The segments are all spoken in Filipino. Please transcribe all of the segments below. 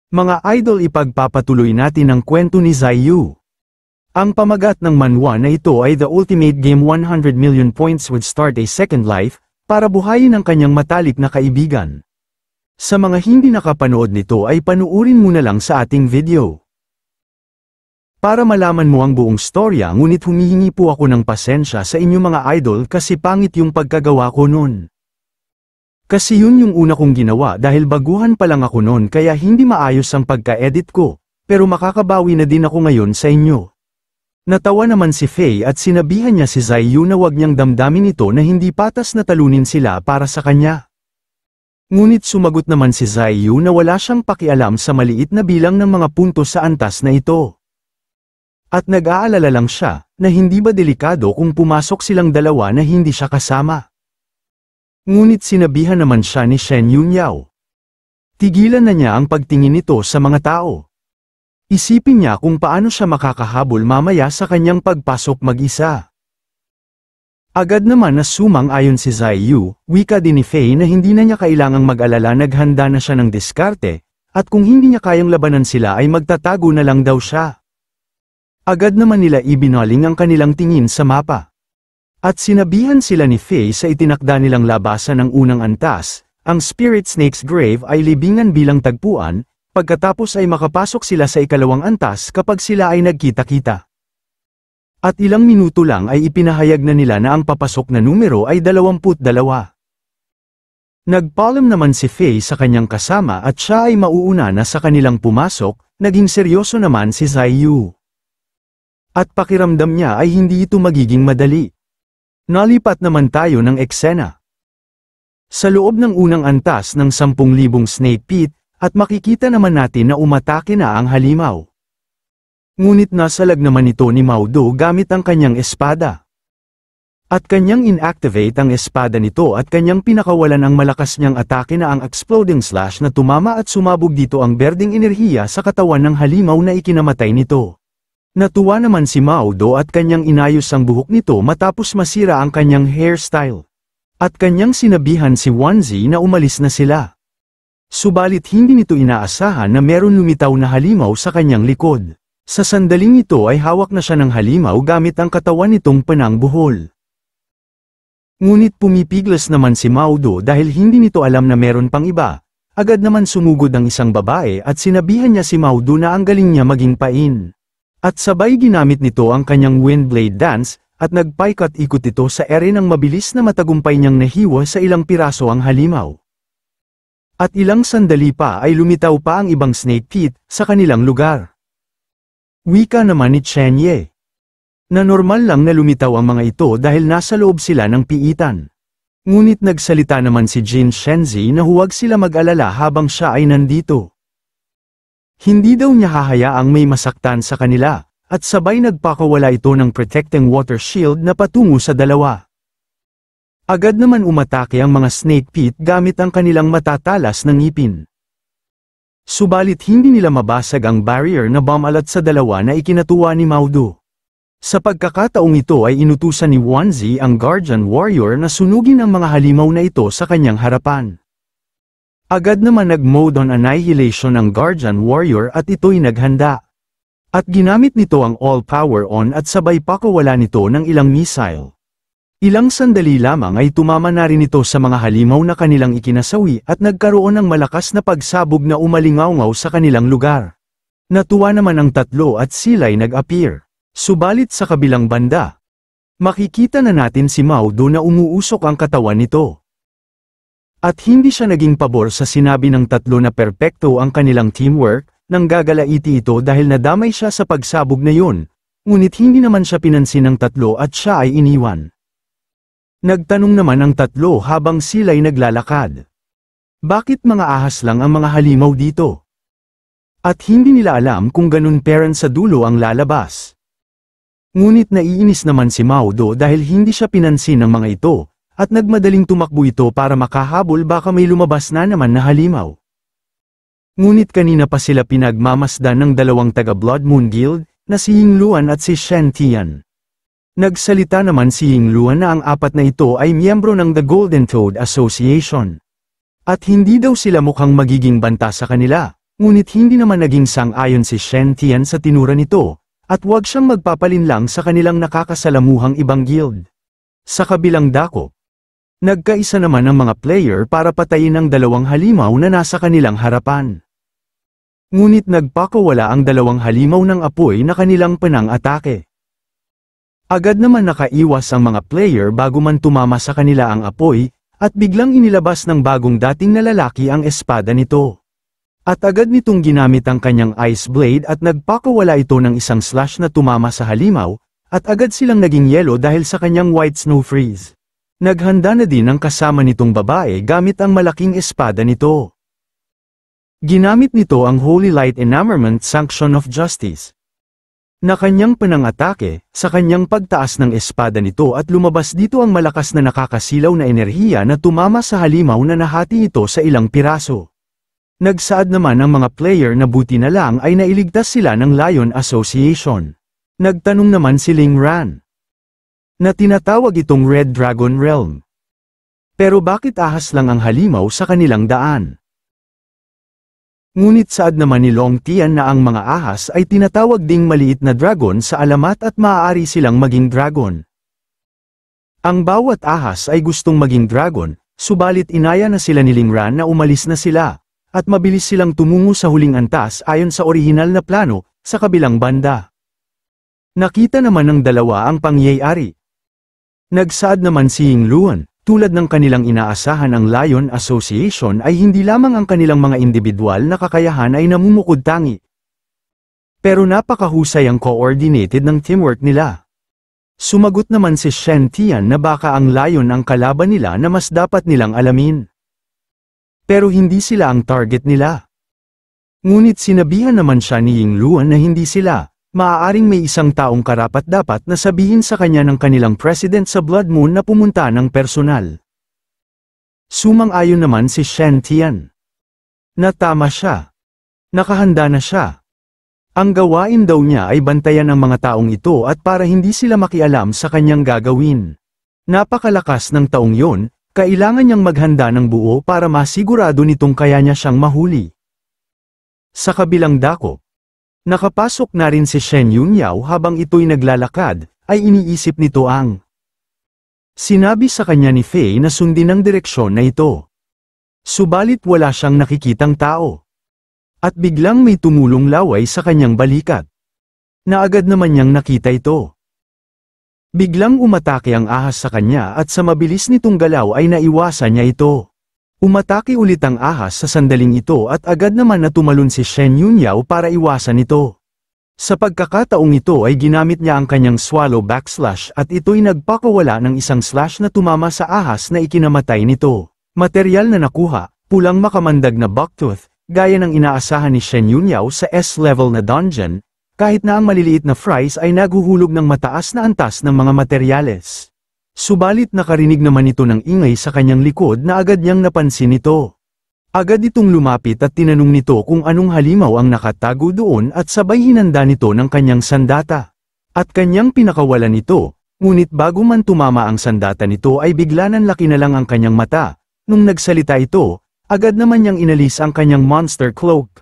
Mga idol, ipagpapatuloy natin ang kwento ni Zaiyu. Ang pamagat ng manhwa na ito ay The Ultimate Game 100 Million Points would start a second life, para buhayin ang kanyang matalik na kaibigan. Sa mga hindi nakapanood nito ay panuurin mo na lang sa ating video. Para malaman mo ang buong storya, ngunit humihingi po ako ng pasensya sa inyo mga idol kasi pangit yung pagkagawa ko nun. Kasi yun yung una kong ginawa dahil baguhan pa lang ako noon kaya hindi maayos ang pagka-edit ko, pero makakabawi na din ako ngayon sa inyo. Natawa naman si Faye at sinabihan niya si Zaiyu na wag niyang damdamin ito na hindi patas na talunin sila para sa kanya. Ngunit sumagot naman si Zaiyu na wala siyang pakialam sa maliit na bilang ng mga puntos sa antas na ito. At nag-aalala lang siya, na hindi ba delikado kung pumasok silang dalawa na hindi siya kasama. Ngunit sinabihan naman siya ni Shen Yunyao. Tigilan na niya ang pagtingin nito sa mga tao. Isipin niya kung paano siya makakahabol mamaya sa kanyang pagpasok mag-isa. Agad naman na sumang-ayon si Zaiyu, wika din ni Faye na hindi na niya kailangang mag-alala, naghanda na siya ng diskarte, at kung hindi niya kayang labanan sila ay magtatago na lang daw siya. Agad naman nila ibinaling ang kanilang tingin sa mapa. At sinabihan sila ni Faye sa itinakda nilang labasan ng unang antas, ang Spirit Snake's Grave ay libingan bilang tagpuan, pagkatapos ay makapasok sila sa ikalawang antas kapag sila ay nagkita-kita. At ilang minuto lang ay ipinahayag na nila na ang papasok na numero ay 22. Nagpaalam naman si Faye sa kanyang kasama at siya ay mauuna na sa kanilang pumasok, naging seryoso naman si Zaiyu. At pakiramdam niya ay hindi ito magiging madali. Nalipat naman tayo ng eksena. Sa loob ng unang antas ng 10,000 snake pit, at makikita naman natin na umatake na ang halimaw. Ngunit nasalag naman ito ni Mao Do gamit ang kanyang espada. At kanyang inactivate ang espada nito at kanyang pinakawalan ang malakas niyang atake na ang exploding slash na tumama at sumabog dito ang berdeng enerhiya sa katawan ng halimaw na ikinamatay nito. Natuwa naman si Mao Do at kanyang inayos ang buhok nito matapos masira ang kanyang hairstyle. At kanyang sinabihan si Wanzi na umalis na sila. Subalit hindi nito inaasahan na meron lumitaw na halimaw sa kanyang likod. Sa sandaling ito ay hawak na siya ng halimaw gamit ang katawan nitong panang buhol. Ngunit pumipiglas naman si Mao Do dahil hindi nito alam na meron pang iba. Agad naman sumugod ang isang babae at sinabihan niya si Mao Do na ang galing niya maging pain. At sabay ginamit nito ang kanyang Windblade Dance, at nagpaikot-ikot ito sa ere ng mabilis na matagumpay niyang nahiwa sa ilang piraso ang halimaw. At ilang sandali pa ay lumitaw pa ang ibang snake pit sa kanilang lugar. Wika naman ni Chen Ye. Na normal lang na lumitaw ang mga ito dahil nasa loob sila ng piitan. Ngunit nagsalita naman si Jin Shenzi na huwag sila mag-alala habang siya ay nandito. Hindi daw niya hahayaang may masaktan sa kanila, at sabay nagpakawala ito ng protecting water shield na patungo sa dalawa. Agad naman umatake ang mga snake pit gamit ang kanilang matatalas na ngipin. Subalit hindi nila mabasag ang barrier na bumalat sa dalawa na ikinatuwa ni Mao Do. Sa pagkakataong ito ay inutusan ni Wanzi ang Guardian Warrior na sunugin ang mga halimaw na ito sa kanyang harapan. Agad naman nag-mode on annihilation ang Guardian Warrior at ito'y naghanda. At ginamit nito ang all power on at sabay pakawala nito ng ilang missile. Ilang sandali lamang ay tumama na rin ito sa mga halimaw na kanilang ikinasawi at nagkaroon ng malakas na pagsabog na umalingaw-ngaw sa kanilang lugar. Natuwa naman ang tatlo at sila'y nag-appear. Subalit sa kabilang banda, makikita na natin si Mao Do na umuusok ang katawan nito. At hindi siya naging pabor sa sinabi ng tatlo na perpekto ang kanilang teamwork, nang gagalaiti ito dahil nadamay siya sa pagsabog na yun, ngunit hindi naman siya pinansin ng tatlo at siya ay iniwan. Nagtanong naman ang tatlo habang sila'y naglalakad. Bakit mga ahas lang ang mga halimaw dito? At hindi nila alam kung ganun parent sa dulo ang lalabas. Ngunit naiinis naman si Mao Do dahil hindi siya pinansin ng mga ito, at nagmadaling tumakbo ito para makahabol baka may lumabas na naman na halimaw. Ngunit kanina pa sila pinagmamasdan ng dalawang taga-Blood Moon Guild, na si Ying Luan at si Shen Tian. Nagsalita naman si Ying Luan na ang apat na ito ay miyembro ng The Golden Toad Association. At hindi daw sila mukhang magiging banta sa kanila, Ngunit hindi naman naging sang-ayon si Shen Tian sa tinura nito, at huwag siyang magpapalinlang sa kanilang nakakasalamuhang ibang guild. Sa kabilang dako, nagkaisa naman ang mga player para patayin ang dalawang halimaw na nasa kanilang harapan. Ngunit nagpakawala ang dalawang halimaw ng apoy na kanilang panang-atake. Agad naman nakaiwas ang mga player bago man tumama sa kanila ang apoy, at biglang inilabas ng bagong dating na lalaki ang espada nito. At agad nitong ginamit ang kanyang ice blade at nagpakawala ito ng isang slash na tumama sa halimaw, at agad silang naging yelo dahil sa kanyang white snow freeze. Naghanda na din ang kasama nitong babae gamit ang malaking espada nito. Ginamit nito ang Holy Light Enamorment Sanction of Justice na kanyang panang-atake, sa kanyang pagtaas ng espada nito at lumabas dito ang malakas na nakakasilaw na enerhiya na tumama sa halimaw na nahati ito sa ilang piraso. Nagsaad naman ang mga player na buti na lang ay nailigtas sila ng Lion Association. Nagtanong naman si Ling Ran na tinatawag itong Red Dragon Realm. Pero bakit ahas lang ang halimaw sa kanilang daan? Ngunit saad naman ni Long Tian na ang mga ahas ay tinatawag ding maliit na dragon sa alamat at maaari silang maging dragon. Ang bawat ahas ay gustong maging dragon, subalit inaya na sila ni Ling Ran na umalis na sila, at mabilis silang tumungo sa huling antas ayon sa orihinal na plano, sa kabilang banda. Nakita naman ng dalawa ang pangyayari. Nagsaad naman si Ying Luan, tulad ng kanilang inaasahan ang Lion Association ay hindi lamang ang kanilang mga individual na kakayahan ay namumukod-tangi. Pero napakahusay ang coordinated ng teamwork nila. Sumagot naman si Shen Tian na baka ang Lion ang kalaban nila na mas dapat nilang alamin. Pero hindi sila ang target nila. Ngunit sinabihan naman siya ni Ying Luan na hindi sila. Maaaring may isang taong karapat-dapat na sabihin sa kanya ng kanilang president sa Blood Moon na pumunta ng personal. Sumang-ayon naman si Shen Tian. Natama siya. Nakahanda na siya. Ang gawain daw niya ay bantayan ang mga taong ito at para hindi sila makialam sa kanyang gagawin. Napakalakas ng taong yon, kailangan niyang maghanda ng buo para masigurado nitong kaya niya siyang mahuli. Sa kabilang dako, nakapasok na rin si Shen Yunyao habang ito'y naglalakad, ay iniisip nito ang sinabi sa kanya ni Fei na sundin ang direksyon na ito. Subalit wala siyang nakikitang tao. At biglang may tumulong laway sa kanyang balikat. Na agad naman niyang nakita ito. Biglang umatake ang ahas sa kanya at sa mabilis nitong galaw ay naiwasan niya ito. Umatake ulit ang ahas sa sandaling ito at agad naman na tumalon si Shen Yunyao para iwasan ito. Sa pagkakataong ito ay ginamit niya ang kanyang swallow backslash at ito'y nagpakawala ng isang slash na tumama sa ahas na ikinamatay nito. Materyal na nakuha, pulang makamandag na bucktooth, gaya ng inaasahan ni Shen Yunyao sa S-level na dungeon, kahit na ang maliliit na fries ay naghuhulog ng mataas na antas ng mga materyales. Subalit nakarinig naman ito ng ingay sa kanyang likod na agad niyang napansin ito. Agad itong lumapit at tinanong nito kung anong halimaw ang nakatago doon at sabay hinanda nito ng kanyang sandata. At kanyang pinakawalan ito, ngunit bago man tumama ang sandata nito ay bigla nanlaki na lang ang kanyang mata. Nung nagsalita ito, agad naman niyang inalis ang kanyang monster cloak.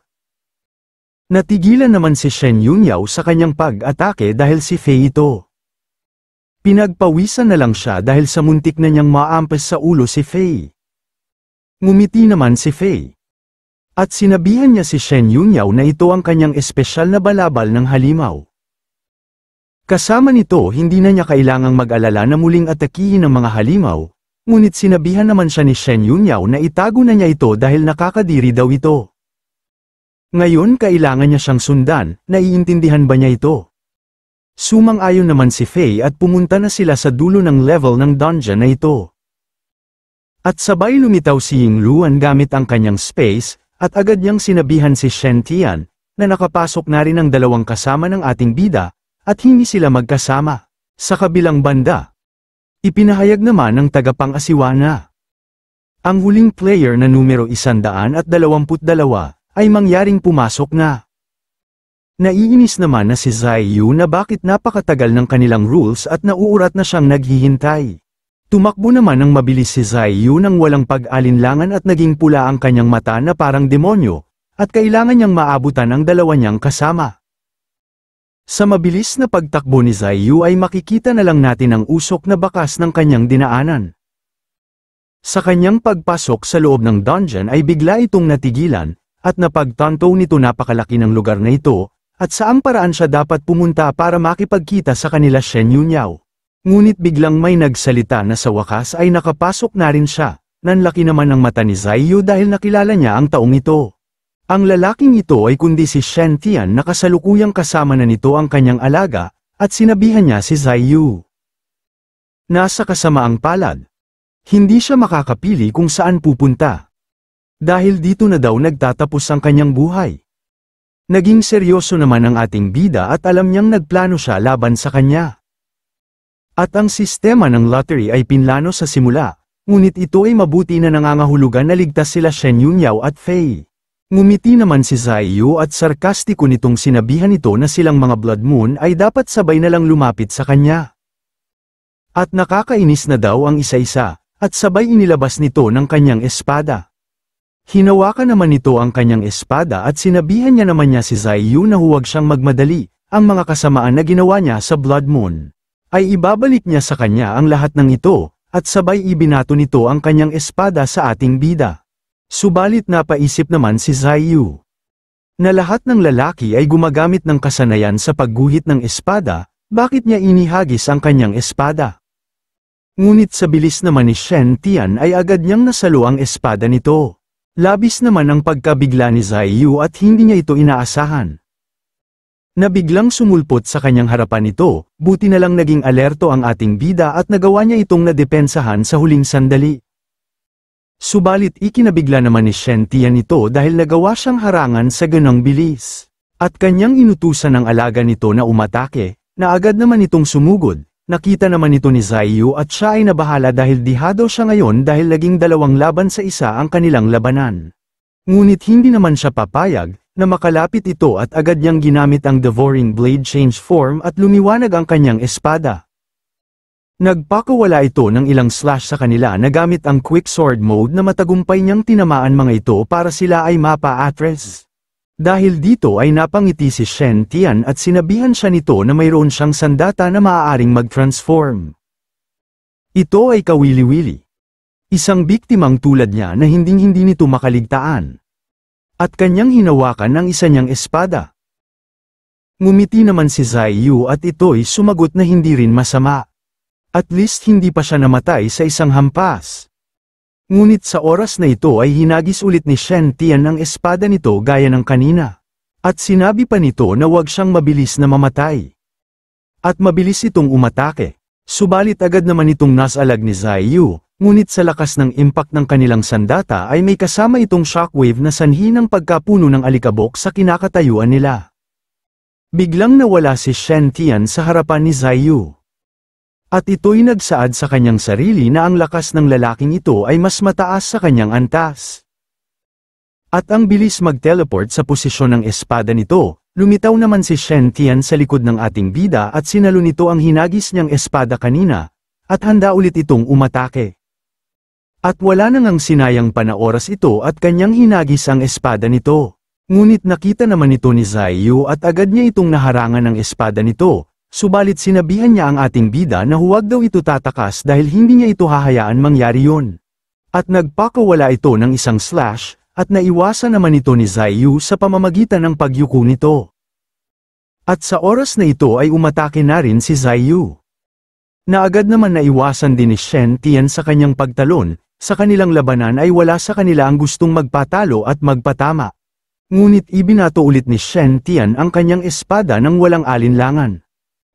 Natigilan naman si Shen Yunyao sa kanyang pag-atake dahil si Fei ito. Pinagpawisan na lang siya dahil sa muntik na niyang maampas sa ulo si Fei. Ngumiti naman si Fei. At sinabihan niya si Shen Yunyao na ito ang kanyang espesyal na balabal ng halimaw. Kasama nito hindi na niya kailangang mag-alala na muling atakihin ng mga halimaw, ngunit sinabihan naman siya ni Shen Yunyao na itago na niya ito dahil nakakadiri daw ito. Ngayon kailangan niya siyang sundan, naiintindihan ba niya ito? Sumang-ayon naman si Fei at pumunta na sila sa dulo ng level ng dungeon na ito. At sabay lumitaw si Ying Luan gamit ang kanyang space, at agad niyang sinabihan si Shen Tian, na nakapasok na rin ang dalawang kasama ng ating bida, at hindi sila magkasama. Sa kabilang banda, ipinahayag naman ng tagapang-asiwa na ang huling player na numero 122 ay mangyaring pumasok na. Naiinis naman na si Zai Yu na bakit napakatagal ng kanilang rules at nauurat na siyang naghihintay. Tumakbo naman ng mabilis si Zai Yu nang walang pag-alinlangan at naging pula ang kanyang mata na parang demonyo, at kailangan niyang maabutan ang dalawa niyang kasama. Sa mabilis na pagtakbo ni Zaiyu ay makikita na lang natin ang usok na bakas ng kanyang dinaanan. Sa kanyang pagpasok sa loob ng dungeon ay bigla itong natigilan, at napagtanto nito napakalaki ng lugar na ito, at saang paraan siya dapat pumunta para makipagkita sa kanila Shen Yunyaw. Ngunit biglang may nagsalita na sa wakas ay nakapasok na rin siya, nanlaki naman ang mata ni Zaiyu dahil nakilala niya ang taong ito. Ang lalaking ito ay kundi si Shen Tian na kasalukuyang kasama na nito ang kanyang alaga, at sinabihan niya si Zaiyu. Nasa kasamaang palad. Hindi siya makakapili kung saan pupunta. Dahil dito na daw nagtatapos ang kanyang buhay. Naging seryoso naman ang ating bida at alam niyang nagplano siya laban sa kanya. At ang sistema ng lottery ay pinlano sa simula, ngunit ito ay mabuti na nangangahulugan na ligtas sila Shen Yunyaw at Fei. Ngumiti naman si Zaiyu at sarkastiko nitong sinabihan ito na silang mga Blood Moon ay dapat sabay na lang lumapit sa kanya. At nakakainis na daw ang isa-isa, at sabay inilabas nito ng kanyang espada. Hinawakan naman nito ang kanyang espada at sinabihan niya naman niya si Zaiyu na huwag siyang magmadali, ang mga kasamaan na ginawa niya sa Blood Moon. Ay ibabalik niya sa kanya ang lahat ng ito, at sabay ibinato nito ang kanyang espada sa ating bida. Subalit napaisip naman si Zaiyu na lahat ng lalaki ay gumagamit ng kasanayan sa pagguhit ng espada, bakit niya inihagis ang kanyang espada? Ngunit sa bilis naman ni Shen Tian ay agad niyang nasalo ang espada nito. Labis naman ang pagkabigla ni Zaiyu at hindi niya ito inaasahan. Nabiglang sumulpot sa kanyang harapan nito, buti na lang naging alerto ang ating bida at nagawa niya itong nadepensahan sa huling sandali. Subalit ikinabigla naman ni Shen Tian ito dahil nagawa siyang harangan sa ganong bilis. At kanyang inutusan ng alaga nito na umatake, na agad naman itong sumugod. Nakita naman ito ni Zaiyu at siya ay nabahala dahil dihado siya ngayon dahil naging dalawang laban sa isa ang kanilang labanan. Ngunit hindi naman siya papayag, na makalapit ito at agad niyang ginamit ang Devouring Blade change form at lumiwanag ang kanyang espada. Nagpakawala ito ng ilang slash sa kanila na gamit ang Quick Sword mode na matagumpay niyang tinamaan mga ito para sila ay mapa-atres. Dahil dito ay napangiti si Shen Tian at sinabihan siya nito na mayroon siyang sandata na maaaring mag-transform. Ito ay kawili-wili. Isang biktimang tulad niya na hinding-hindi nito makaligtaan. At kanyang hinawakan ang isa niyang espada. Ngumiti naman si Zaiyu at ito'y sumagot na hindi rin masama. At least hindi pa siya namatay sa isang hampas. Ngunit sa oras na ito ay hinagis ulit ni Shen Tian ang espada nito gaya ng kanina. At sinabi pa nito na huwag siyang mabilis na mamatay. At mabilis itong umatake. Subalit agad naman itong nasalag ni Zaiyu, ngunit sa lakas ng impact ng kanilang sandata ay may kasama itong shockwave na sanhi ng pagkapuno ng alikabok sa kinakatayuan nila. Biglang nawala si Shen Tian sa harapan ni Zaiyu. At ito'y nagsaad sa kanyang sarili na ang lakas ng lalaking ito ay mas mataas sa kanyang antas. At ang bilis mag-teleport sa posisyon ng espada nito, lumitaw naman si Shen Tian sa likod ng ating bida at sinalo nito ang hinagis niyang espada kanina, at handa ulit itong umatake. At wala nang sinayang pa na oras ito at kanyang hinagis ang espada nito. Ngunit nakita naman ito ni Zaiyu at agad niya itong naharangan ng espada nito. Subalit sinabihan niya ang ating bida na huwag daw ito tatakas dahil hindi niya ito hahayaan mangyari yun. At nagpakawala ito ng isang slash, at naiwasan naman ito ni Zaiyu sa pamamagitan ng pagyuko nito. At sa oras na ito ay umatake na rin si Zaiyu. Na agad naman naiwasan din ni Shen Tian sa kanyang pagtalon, sa kanilang labanan ay wala sa kanila ang gustong magpatalo at magpatama. Ngunit ibinato ulit ni Shen Tian ang kanyang espada nang walang alinlangan.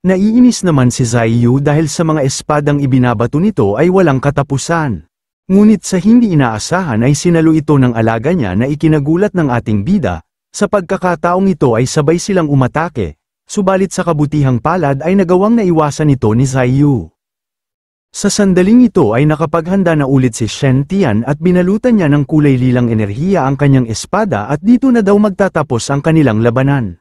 Naiinis naman si Zaiyu dahil sa mga espadang ibinabato nito ay walang katapusan. Ngunit sa hindi inaasahan ay sinalo ito ng alaga niya na ikinagulat ng ating bida, sa pagkakataong ito ay sabay silang umatake, subalit sa kabutihang palad ay nagawang naiwasan ito ni Zaiyu. Sa sandaling ito ay nakapaghanda na ulit si Shen Tian at binalutan niya ng kulay lilang enerhiya ang kanyang espada at dito na daw magtatapos ang kanilang labanan.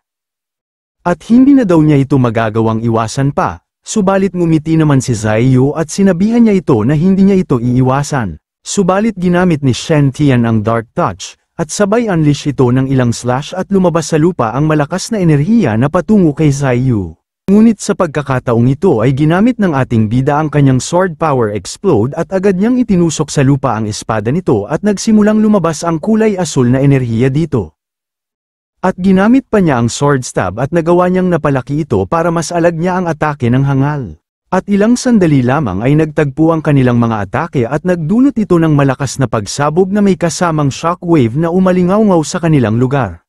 At hindi na daw niya ito magagawang iwasan pa, subalit ngumiti naman si Zaiyu at sinabihan niya ito na hindi niya ito iiwasan. Subalit ginamit ni Shen Tian ang Dark Touch, at sabay unleash ito ng ilang slash at lumabas sa lupa ang malakas na enerhiya na patungo kay Zaiyu. Ngunit sa pagkakataong ito ay ginamit ng ating bida ang kanyang sword power explode at agad niyang itinusok sa lupa ang espada nito at nagsimulang lumabas ang kulay asul na enerhiya dito. At ginamit pa niya ang sword stab at nagawa niyang napalaki ito para mas alag niya ang atake ng hangal. At ilang sandali lamang ay nagtagpo ang kanilang mga atake at nagdulot ito ng malakas na pagsabog na may kasamang shockwave na umalingaw-ngaw sa kanilang lugar.